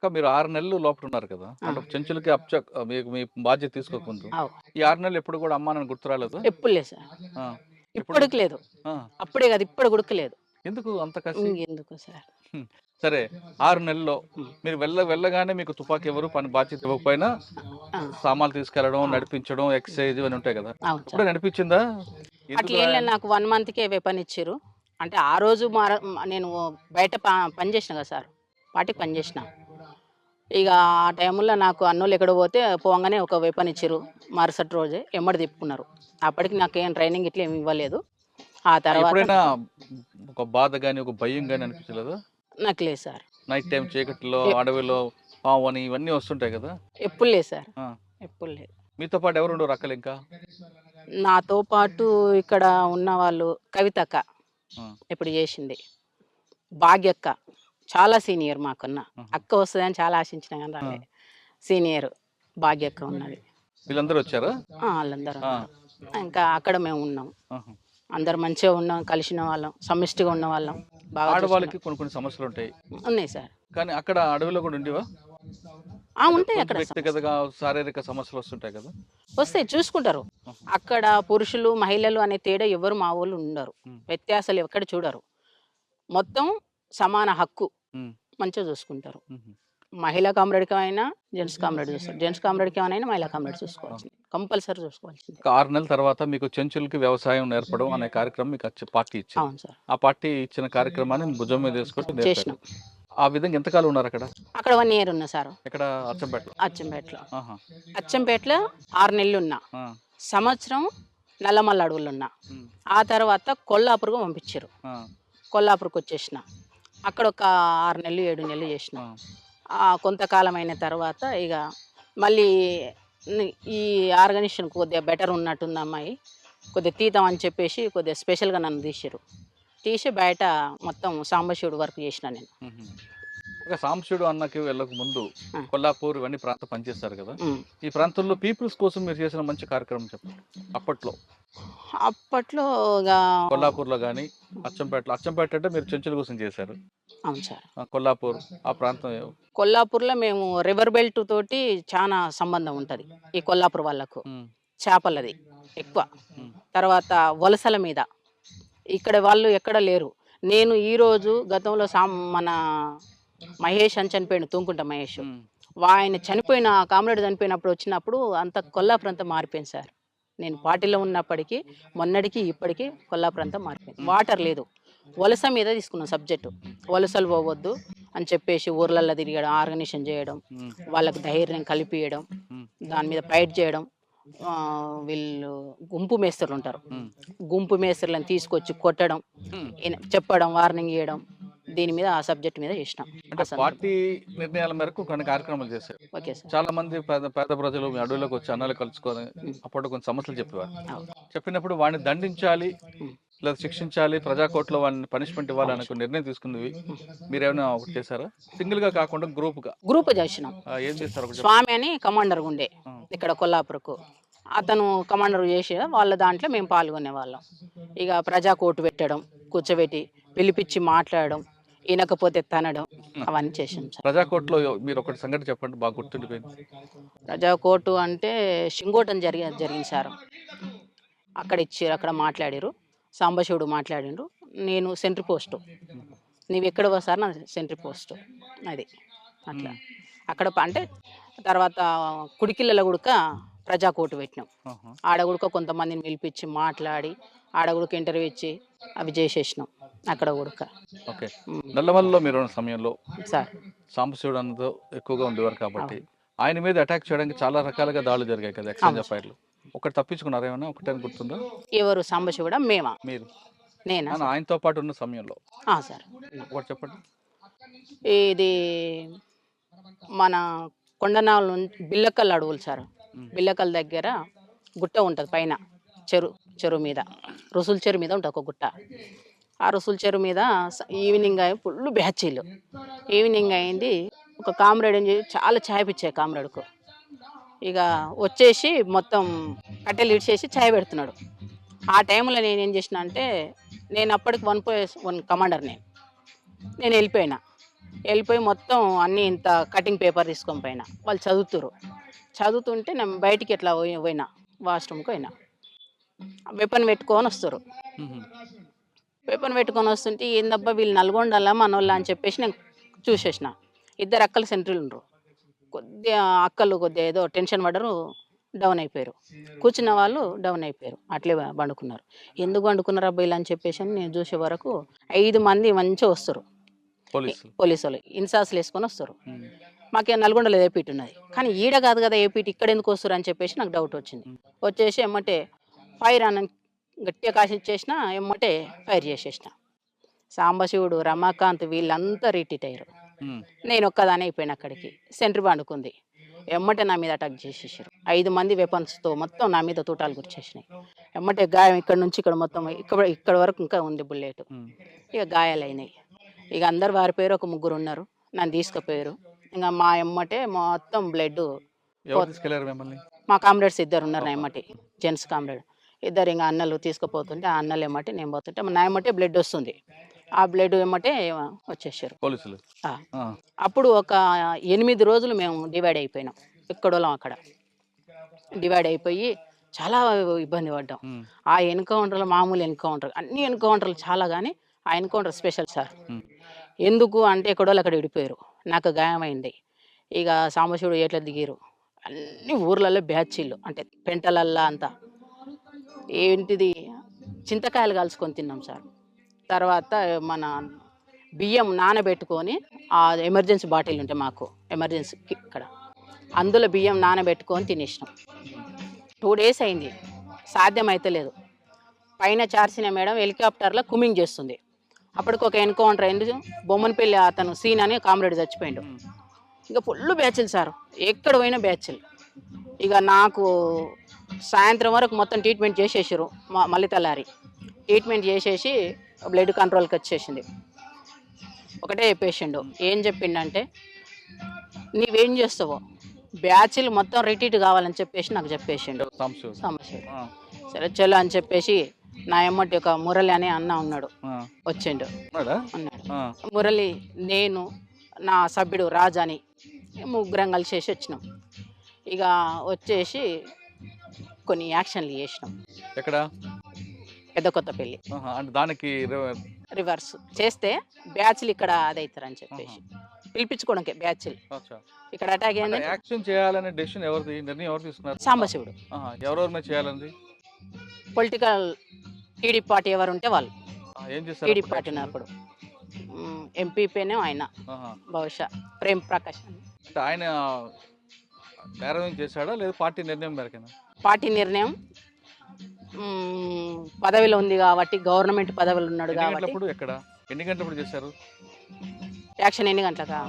మీరు 6 నెలలు లోపల ఉన్నారు కదా! ఆ! అంటే చెంచులకి మీకు మీ బాధ్యత తీసుకోకముందు. అవు. ఈ 6 నెలలు ఎప్పుడు కూడా అమ్మా నాన్న గుర్తు రాలేదా? ఎప్పుడు లేదు సార్. ఆ! ఎప్పుడు? ఇప్పటికి లేదు. ఆ! అప్పుడే కాదు ఇప్పుడు గూడా లేదు. ఎందుకు అంత కసి? ఇంకెందుకు సార్. హ్మ్. సరే 6 నెలల్లో హ్మ్. మీరు వెళ్ళగానే మీకు తుపాకీ ఎవరు పని బాధ్యత ఇవ్వకపోయినా ఆ! సామాన్లు తీసుకెళ్లడం, ఆ! నడిపించడం, ఎక్సర్సైజ్ ఇవన్నీ ఉంటాయి కదా! అవును సార్. ఎప్పుడైనా అనిపించిందా? ఎందుకురా అట్లేం లేదు. నాకు 1 మంత్‌కే వేపనిచ్చిర్రు. అంటే ఆ రోజు నేను బయట పని చేసిన కదా సార్. పార్టీకి పని చేసిన. ఇక ఆ టైంలో నాకు అన్నోళ్ళు ఎక్కడో పోతే పోంగానే ఒక వెపన్ ఇచ్చిర్రు. మరుసటి రోజే ఎమ్మటి తిప్పుకున్నారు. అప్పటికి నాకేం ట్రైనింగ్ ఇట్లా ఏమి ఇవ్వలేదు. ఆ తర్వాత ఎప్పుడైనా ఒక బాధ గాని, ఒక భయం గాని అనిపించలేదా? నాకు లేదు సార్. నైట్ టైమ్ చీకట్లో, ఎ అడవిలో పాము ఇవన్నీ వస్తుంటాయి కదా! ఎప్పుడు లేదు సార్. ఆ! ఎప్పుడు లేదు. మీతో పాటు ఎవరుండేవారు అక్కలింకా? నాతో పాటు ఇక్కడ ఉన్నవాళ్ళు కవితక్క ఆ! ఇప్పుడు చేసింది. భాగ్యక్క చాలా సీనియర్ మాకన్నా. ఆహా! అక్క వస్తదని చాలా ఆశించినా గాని ఆ! రాలే. సీనియర్ భాగ్యక్క ఉన్నది. వీళ్ళందరూ వచ్చారా? ఆళ్ళందరూ ఆ! ఉన్నారు. ఇంకా అక్కడ మేము ఉన్నాం. ఆహా! అందరు మంచిగా ఉన్నాం, కలిసిన వాళ్ళం, సమిష్టిగా ఉన్నవాళ్ళం. బాగా ఆడవాళ్ళకి చూసుకున్నాం. కొన్ని సమస్యలుంటాయి. ఉన్నాయి సార్. కానీ అక్కడ అడవిలో కూడా ఉండేవా? అంటే ఉంటాయి కొంచెం అక్కడ సమస్యలు. వ్యక్తిగతంగా శారీరక సమస్యలొస్తుంటాయి కదా! వస్తాయి చూసుకుంటారు. ఆహా! అక్కడ పురుషులు, మహిళలు అనే తేడా ఎవ్వరు మా వోళ్ళు ఉండరు. హ్మ్. వ్యత్యాసాలు ఎక్కడ చూడరు. మొత్తం సమాన హక్కు. హ్మ్. మంచిగా చూసుకుంటారు. హుహు. మహిళా కామ్రేడ్‌కి అయినా, జెంట్స్ కామ్రేడ్ చూస్తారు. జెంట్స్ కామ్రేడ్‌కి ఏమైనా మహిళా కామ్రేడ్ ఆ! చూసుకోవాల్సిందే. కంపల్సరీ చూసుకోవాల్సిందే. ఒక 6 నెలల తర్వాత మీకు చెంచులకి వ్యవసాయం నేర్పడం అనే కార్యక్రమం మీకు పార్టీ ఇచ్చింది. అవును సార్. ఆ పార్టీ ఇచ్చిన కార్యక్రమాన్ని భుజం మీద వేసుకొని నేర్పారు. చేసినాం. ఆ విధంగా ఎంతకాలం ఉన్నారక్కడ? అక్కడ 1 ఇయర్ ఉన్నా సార్. ఎక్కడ అచ్చంపేటలో? అచ్చంపేటలో. ఆహా! అచ్చంపేటలో 6 నెలలున్నా. ఆ! సంవత్సరం నల్లమల్ల అడవులున్నా. హ్మ్. ఆ తర్వాత కొల్లాపూర్‌కు పంపించిర్రు. ఆ! కొల్లాపూర్‌కొచ్చేసిన. అక్కడ ఒక 6 నెలలు, 7 నెలలు చేసిన. ఆ! కొంతకాలం అయిన తర్వాత ఇగ మళ్ళీ ని ఈ ఆర్గనైజేషన్ కొద్దిగా బెటర్ ఉన్నట్టుంది అమ్మాయి. కొద్దిగా తీద్దాం అని చెప్పేసి కొద్దిగా స్పెషల్‌గా నన్ను తీసిర్రు. తీసి బయట మొత్తం సాంబశివుడి వర్క్ చేసిన నేను. హుహు. ఒక సాంబశివుడు అన్నకి వెళ్ళక ముందు ఆ! కొల్లాపూర్ ఇవన్నీ ప్రాంతం పనిచేశారు కదా! హ్మ్. ఈ ప్రాంతంలో పీపుల్స్ కోసం మీరు చేసిన మంచి కార్యక్రమం చెప్పండి. అప్పట్లో అప్పట్లో ఇగ కొల్లాపూర్‌లో గాని, అచ్చంపేట అంటే మీరు చెంచుల కోసం చేశారు. అవును సార్. కొల్లాపూర్ ఆ ప్రాంతం కొల్లాపూర్‌లో మేము రివర్ బెల్ట్ తోటి చానా సంబంధం ఉంటది. ఈ కొల్లాపూర్ వాళ్ళకు. హ్మ్. చేపలది ఎక్కువ. హ్మ్. తర్వాత వలసల మీద. ఇక్కడ వాళ్ళు ఎక్కడ లేరు. నేను ఈరోజు గతంలో మన మహేష్ అని చనిపోయిండు. తుంకుంట మహేష్. హ్మ్. ఆయన కామ్రేడ్ చనిపోయినప్పుడు వచ్చినప్పుడు అంతా కొల్లాపూర్ అంతా మారిపోయింది సార్. నేను పార్టీలో ఉన్నప్పటికీ, మొన్నటికి ఇప్పటికి కొల్లాపూర్ అంతా మారిపోయింది. హ్మ్. వాటర్ లేదు. వలస మీద తీసుకున్నాం సబ్జెక్టు. వలసలు పోవద్దు అని చెప్పేసి ఊర్లల్లో తిరగడం, ఆర్గనైజేషన్ చేయడం, హ్మ్. వాళ్ళకి ధైర్యం కల్పియడం, హ్మ్. దాని మీద ఫైట్ చేయడం. వీళ్ళు గుంపు మేస్త్రులుంటారు. హ్మ్. గుంపు మేస్త్రులను తీసుకొచ్చి కొట్టడం, హ్మ్. చెప్పడం, వార్నింగ్ ఇయ్యడం. దీని మీద ఆ సబ్జెక్ట్ మీద చేసినాం. అంటే ఆ సందర్భం. పార్టీ నిర్ణయాల మేరకు కొన్ని కార్యక్రమాలు చేశారు. Okay sir. చాలా మంది పేద పేద ప్రజలు మీ అడవిలోకి వచ్చి అన్నాలు కలుసుకొని హ్మ్. అప్పట్లో కొన్ని సమస్యలు చెప్పేవారు. అవును. చెప్పినప్పుడు వాడిని దండించాలి, హ్మ్. లేదా శిక్షించాలి, ప్రజా కోర్ట్‌లో వాడిని పనిష్మెంట్ ఇవ్వాలని అవును ఒక సార్. నిర్ణయం తీసుకున్నవి హ్మ్. మీరేమైనా ఒకటి చేశారా? సింగిల్‌గా కాకుండా గ్రూప్‌గా. గ్రూప్ చేసినాం. ఏం చేస్తారు ఒకటి చెప్పండి? స్వామి అని కమాండర్‌గా ఉండే ఆ! ఇక్కడ కొల్లాపూర్‌కు. అతను కమాండర్ చేసి వాళ్ళ దాంట్లో మేము పాల్గొనేవాళ్ళం. ఇక ప్రజా కోర్టు పెట్టడం, కూర్చోబెట్టి, పిలిపిచ్చి మాట్లాడడం, ఇనకపోతే తనడం అవన్నీ చేసాం సార్. ప్రజా కోర్ట్‌లో మీరు ఒకటి సంఘటన చెప్పండి బాగా గుర్తుండిపోయింది. ప్రజా కోర్టు అంటే షింగోటం జరిగింది సార్. అక్కడ మాట్లాడిర్రు. సాంబశివుడు మాట్లాడిండు. నేను సెంట్రీ పోస్టు. హ్మ్. నీవెక్కడివో సార్ నాది సెంట్రీ పోస్టు. అది. అట్లా. హ్మ్. అక్కడ అంటే తర్వాత కుడికిళ్ళలో గుడక ప్రజా కోర్టు పెట్టినాం. ఆహా! ఆడ గుడక కొంతమందిని పిలిపిచ్చి మాట్లాడి, ఆడ గుడక ఇంటర్వ్యూ ఇచ్చి అవి చేసేసినాం. అక్కడ గుడక. ఓకే. హ్మ్. నల్లమలలో మీరున్న సమయంలో సార్. సాంబశివుడు అన్నతో ఎక్కువగా ఉండేవారు కాబట్టి, అవును. ఆయన మీద అటాక్ చేయడానికి చాలా రకాలుగా దాడులు జరిగాయి కదా! ఎక్స్‌చేంజ్ అవును ఆఫ్ సార్. ఫైర్‌లు. ఒకటి తప్పించుకున్నారా ఏమన్నా? ఒకటేమైనా గుర్తుందా? ఎవరు సాంబశివుడా? మేమా? మీరు. నేనా సార్? ఆయనతో పాటు ఉన్న సమయంలో. సార్. ఒకటి చెప్పండి. ఇది మన కొండనాల బిల్లకల్ అడవులు సార్. హ్మ్. బిల్లకల్ దగ్గర గుట్ట ఉంటది పైన. చెరువు మీద. రుసుల చెరువు మీద ఉంటది ఒక గుట్ట. ఆ రుసుల చెరువు మీద ఈవినింగ్ ఫుల్లు బ్యాచీలు. ఈవినింగ్ అయింది. ఒక కామ్రేడ్ చాలా చాయ్ పిచ్చే కామ్రేడ్‌కు. ఇక వచ్చేసి మొత్తం కట్టెలు ఇడిచేసి చాయ్ పెడుతున్నాడు. ఆ టైంలో నేనేం చేసినా అంటే, నేను అప్పటికి 1+1 కమాండర్ నేను. నేను వెళ్ళిపోయినా. వెళ్ళిపోయి మొత్తం అన్నీ ఇంత కటింగ్ పేపర్ తీసుకొని పోయినా. వాళ్ళు చదువుతుంటే నేను బయటికి ఎట్లా పోయినా వాష్రూమ్కి పోయినా. వెపన్ పెట్టుకొని వస్తారు. మ్మ్. వెపన్ పెట్టుకొని వస్తుంటే ఏందబ్బా వీళ్ళు నల్గొండలా మనోళ్ళ అని చెప్పేసి నేను చూసేసిన. ఇద్దరు అక్కలు సెంట్రీలు ఉండరు. కొద్దిగా అక్కలు కొద్దిగా ఏదో టెన్షన్ పడ్డరు, డౌన్ అయిపోయారు. కూర్చున్న వాళ్ళు డౌన్ అయిపోయారు, అట్లే పండుకున్నారు. ఎందుకు పండుకున్నారు అబ్బాయిలు అని చెప్పేసి అని నేను చూసే వరకు 5 మంది మంచిగా వస్తారు. పోలీసులు. పోలీసు వాళ్ళు ఇన్సాస్లు వేసుకొని వస్తారు. మ్మ్. మాకే నల్గొండలో ఏపీటీ ఉన్నది, కానీ ఈడ కాదు కదా ఏపీటీ, ఇక్కడ ఎందుకు వస్తారు అని చెప్పేసి నాకు డౌట్ వచ్చింది. వచ్చేసి ఎమ్మటే ఫైర్ అని గట్టిగా కాసిచ్చేసిన, ఎమ్మటే ఫైర్ చేసేసిన. సాంబశివుడు, రమాకాంత్ వీళ్ళంతా రిట్రీట్ అయ్యారు. మ్మ్. నేను ఒక్కదానే అయిపోయిన అక్కడికి. సెంటర్ పండుకుంది. ఎమ్మటే నా మీద అటాక్ చేసేసారు. 5 మంది వెపన్స్తో మొత్తం నా మీద తూటాలు గురిచేసినాయి. ఎమ్మటే గాయం ఇక్కడ నుంచి ఇక్కడ మొత్తం ఇక్కడ వరకు ఇంకా ఉంది బుల్లెట్. మ్మ్. ఇక గాయాలైనాయి. ఇక అందరు వారిపోయారు, ఒక 3 ఉన్నారు. నన్ను తీసుకుపోయారు. ఇంకా మా ఎమ్మటే మొత్తం బ్లడ్. ఎవరు తీసుకెళ్లారు మిమ్మల్ని? మా కామ్రేడ్స్ 2 ఉన్నారు నా ఎమ్మటి, జెంట్స్ కామ్రేడ్ 2. ఇంకా అన్నలు తీసుకుపోతుంటే ఆ అన్నలు ఎమ్మటి నేను పోతుంటే నా ఎమ్మటే బ్లడ్ వస్తుంది. ఆ బ్లడ్ ఎమ్మటే వచ్చేసారు పోలీసులు. ఆ. ఆ. అప్పుడు ఒక 8 రోజులు మేము డివైడ్ అయిపోయినాం. ఎక్కడోళ్ళం అక్కడ డివైడ్ అయిపోయి చాలా ఇబ్బంది పడ్డాం. మ్మ్. ఆ ఎన్కౌంటర్లు మామూలు ఎన్కౌంటర్, అన్ని ఎన్కౌంటర్లు చాలా, కానీ ఆ ఎన్కౌంటర్ స్పెషల్ సార్. మ్మ్. ఎందుకు అంటే ఎక్కడోళ్ళు అక్కడ విడిపోయారు, నాకు గాయమైంది. ఇక సాంబశివుడు ఎట్లా దిగిరు, అన్ని ఊర్లలో బ్యాచీలు అంటే పెంటలల్లా అంతా ఏంటిది చింతకాయలు కాల్చుకొని తిన్నాం సార్. తర్వాత మన బియ్యం నానబెట్టుకొని, ఆ ఎమర్జెన్సీ బాటిల్ ఉంటే మాకు ఎమర్జెన్సీకి ఇక్కడ, అందులో బియ్యం నానబెట్టుకొని తినేసినాం. 2 డేస్ అయింది, సాధ్యం అయితే లేదు. పైన చార్సిన మేడం హెలికాప్టర్లో కుమింగ్ చేస్తుంది. అప్పటికి ఒక ఎన్కౌంటర్ అయింది. బొమ్మనపల్లి అతను సీన్ అని కామ్రేడ్ చచ్చిపోయిండు. ఇక ఫుల్ బ్యాచ్లు సార్, ఎక్కడ పోయినా బ్యాచ్లు. ఇక నాకు సాయంత్రం వరకు మొత్తం ట్రీట్మెంట్ చేసేసారు. మళ్ళీ తెల్లారి ట్రీట్మెంట్ చేసేసి బ్లడ్ కంట్రోల్కి వచ్చేసింది. ఒకటే చెప్పేసిండు, ఏం చెప్పిండంటే నీవేం చేస్తావో బ్యాచ్లు మొత్తం రిట్రీట్ కావాలని చెప్పేసి నాకు చెప్పేసిండు సాంబశివుడు. సమస్య. ఆ. సరే చలో అని చెప్పేసి నా ఎమ్మటి ఒక మురళి అనే అన్న ఉన్నాడు, ఆ. వచ్చిండు. ఉన్నాడా? అన్నాడు ఆ. మురళి, నేను, నా సభ్యుడు రాజు అని 3 కలిసేసి వచ్చినాం. ఇక వచ్చేసి కొన్ని యాక్షన్లు చేసినాం. ఎక్కడ? పెద్ద కొత్తపల్లి ఆహా. అంటే దానికి రివర్స్ చేస్తే బ్యాచ్లు ఇక్కడ అదవుతారని చెప్పేసి పిలిపించుకోవడానికి బ్యాచ్లు అచ్చా. ఇక్కడ అటాక్ అంటే అయింది. యాక్షన్ చేయాలనే డెసిషన్ ఎవరిది? నిర్ణయం ఎవరు తీసుకున్నారు? సాంబశివుడు. ఆహా. ఎవరెవరి మీద చేయాలంది? పొలిటికల్ టీడీపీ పార్టీ ఎవరు ఉంటే వాళ్ళు. ఆ, ఏం చేస్తారు టీడీపీ అప్పుడు పార్టీ action? ఉన్నప్పుడు ఎంపీపీనే ఆయన, ఆహా. బహుశా ప్రేమ్ ప్రకాష్ అని. అంటే ఆయన నేరం చేశాడా లేదా పార్టీ నిర్ణయం మేరకేనా? పార్టీ నిర్ణయం, పదవిలో ఉంది కాబట్టి, గవర్నమెంట్ పదవిలో ఉన్నాడు ఎన్ని కాబట్టి. గంటలప్పుడు ఎక్కడ ఎన్ని గంటలప్పుడు చేశారు? యాక్షన్ ఎన్ని గంటలకా?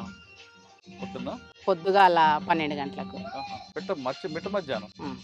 పొద్దున్న? పొద్దుగాల 12 గంటలకు. ఆహా. మిట్ట మధ్యాహ్నం. ఉమ్.